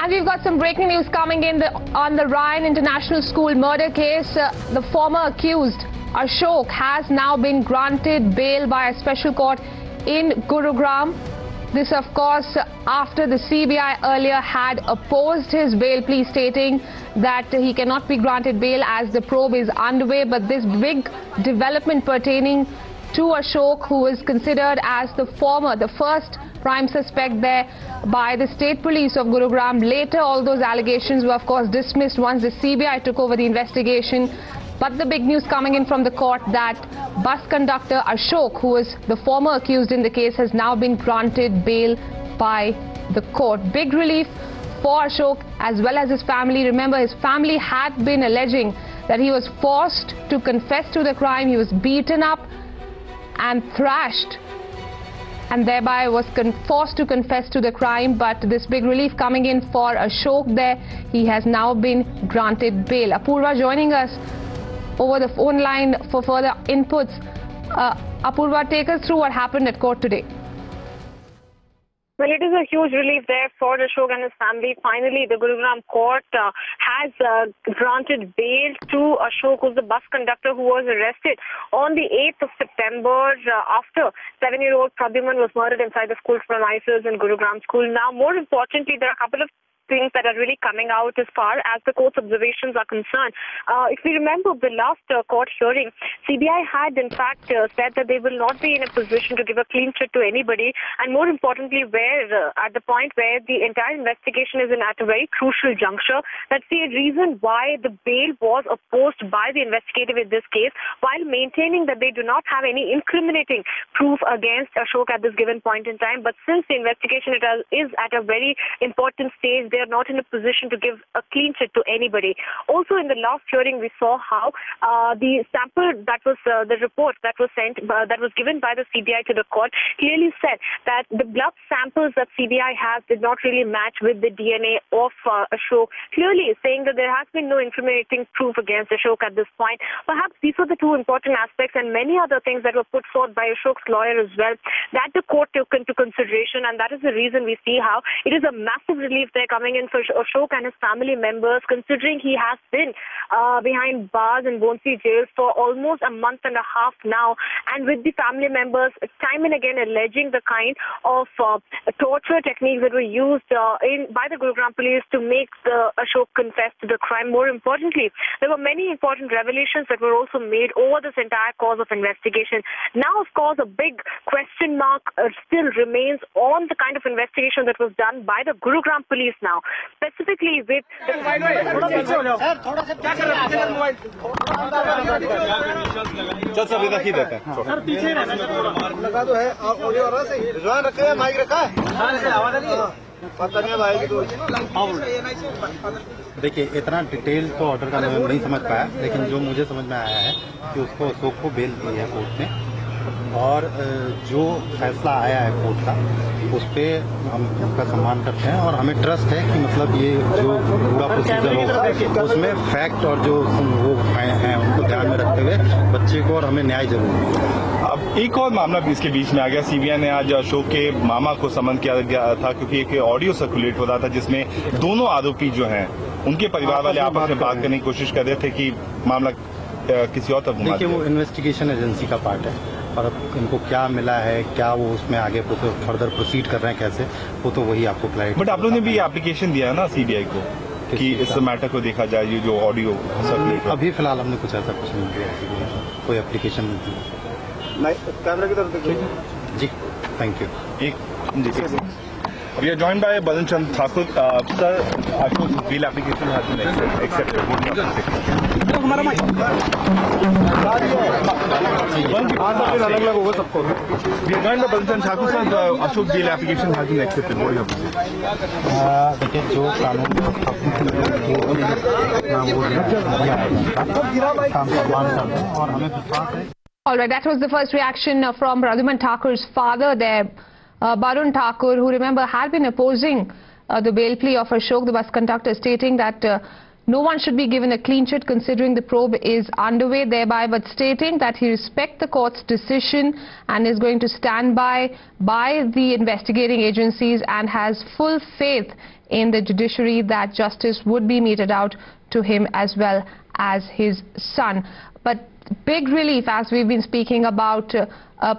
And we've got some breaking news coming in on the Ryan International School murder case. The former accused, Ashok, has now been granted bail by a special court in Gurugram. This, of course, after the CBI earlier had opposed his bail plea, stating that he cannot be granted bail as the probe is underway. But this big development pertaining to Ashok, who is considered as the first prime suspect there by the state police of Gurugram. Later, all those allegations were, of course, dismissed once the CBI took over the investigation. But the big news coming in from the court that bus conductor Ashok, who is the former accused in the case, has now been granted bail by the court. Big relief for Ashok as well as his family. Remember, his family had been alleging that he was forced to confess to the crime. He was beaten up and thrashed, and thereby was forced to confess to the crime. But this big relief coming in for Ashok there. He has now been granted bail. Apurva joining us over the phone line for further inputs. Apurva, take us through what happened at court today. Well, it is a huge relief there for Ashok and his family. Finally, the Gurugram court has granted bail to Ashok, who's the bus conductor who was arrested on the 8th of September after 7-year-old Pradyumn was murdered inside the school premises in Gurugram school. Now, more importantly, there are a couple of things that are really coming out as far as the court's observations are concerned. If we remember the last court hearing, CBI had in fact said that they will not be in a position to give a clean chit to anybody, and more importantly, where at the point where the entire investigation is at a very crucial juncture, that's the reason why the bail was opposed by the investigator in this case, while maintaining that they do not have any incriminating proof against Ashok at this given point in time. But since the investigation is at a very important stage, they are not in a position to give a clean chit to anybody. Also, in the last hearing, we saw how the sample that was the report that was sent, that was given by the CBI to the court, clearly said that the blood samples that CBI has did not really match with the DNA of Ashok, clearly saying that there has been no incriminating proof against Ashok at this point. Perhaps these were the two important aspects, and many other things that were put forth by Ashok's lawyer as well, that the court took into consideration, and that is the reason we see how it is a massive relief there coming in for Ashok and his family members, considering he has been behind bars in Bonsi jail for almost a month and a half now, and with the family members time and again alleging the kind of torture techniques that were used by the Gurugram police to make Ashok confess to the crime. More importantly, there were many important revelations that were also made over this entire course of investigation. Now, of course, a big question mark still remains on the kind of investigation that was done by the Gurugram police now, specifically with देखिए, इतना detail तो order का मैं नहीं समझ पाया, लेकिन जो मुझे समझ में आया है कि उसको अशोक को बेल दी है कोर्ट ने, और जो फैसला आया है कोर्ट का उस पर हम उसका सम्मान करते हैं, और हमें ट्रस्ट है कि मतलब ये जो पूरा प्रोसीजर होगा उसमें फैक्ट और जो वो हैं उनको ध्यान में रखते हुए बच्चे को और हमें न्याय जरूर मिलेगा। अब एक और मामला भी इसके बीच में आ गया। सीबीआई ने आज अशोक के मामा को समन किया गया था, क्योंकि एक ऑडियो सर्कुलेट हो रहा था जिसमें दोनों आरोपी जो हैं उनके परिवार वाले आपस में बात करने की कोशिश कर रहे थे कि मामला किसी और तरफ घुमा। देखिए, वो इन्वेस्टिगेशन एजेंसी का पार्ट है, और अब इनको क्या मिला है, क्या वो उसमें आगे फर्दर प्रोसीड कर रहे हैं कैसे, वो तो वही आपको क्लैरिटी। बट आप लोगों ने भी एप्लीकेशन दिया है ना सीबीआई को कि इस मैटर को देखा जाए, ये जो ऑडियो सर्कुलेट। अभी फिलहाल हमने कुछ ऐसा कुछ नहीं किया, कोई एप्लीकेशन नहीं दी। कैमरा की तरफ देखिए जी, थैंक यू। जी, we are joined by Pradyumn Thakur. Sir, Ashok's bail application has been accepted. अलग होगा सबको। We are joined by Pradyumn Thakur. Sir, Ashok's bail application has been accepted. What do you have to say? देखिए, जो कानून और हमें विश्वास है। All right, that was the first reaction from Pradyumn Thakur's father there, Barun Thakur, who, remember, had been opposing the bail plea of Ashok, the bus conductor, stating that no one should be given a clean chit considering the probe is underway, thereby but stating that he respects the court's decision and is going to stand by the investigating agencies and has full faith in the judiciary that justice would be meted out to him as well as his son. But big relief, as we've been speaking about,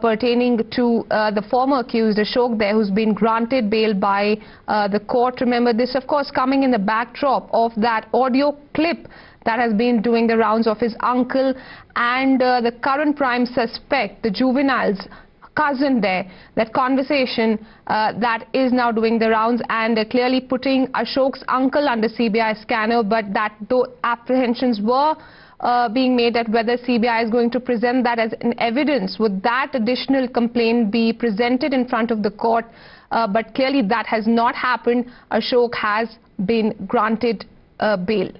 pertaining to the former accused Ashok there, who's been granted bail by the court. Remember, this of course coming in the backdrop of that audio clip that has been doing the rounds of his uncle and the current prime suspect, the juvenile's cousin there, that conversation that is now doing the rounds and clearly putting Ashok's uncle under CBI scanner, but that though apprehensions were being made that whether CBI is going to present that as an evidence, would that additional complaint be presented in front of the court, but clearly that has not happened. Ashok has been granted bail.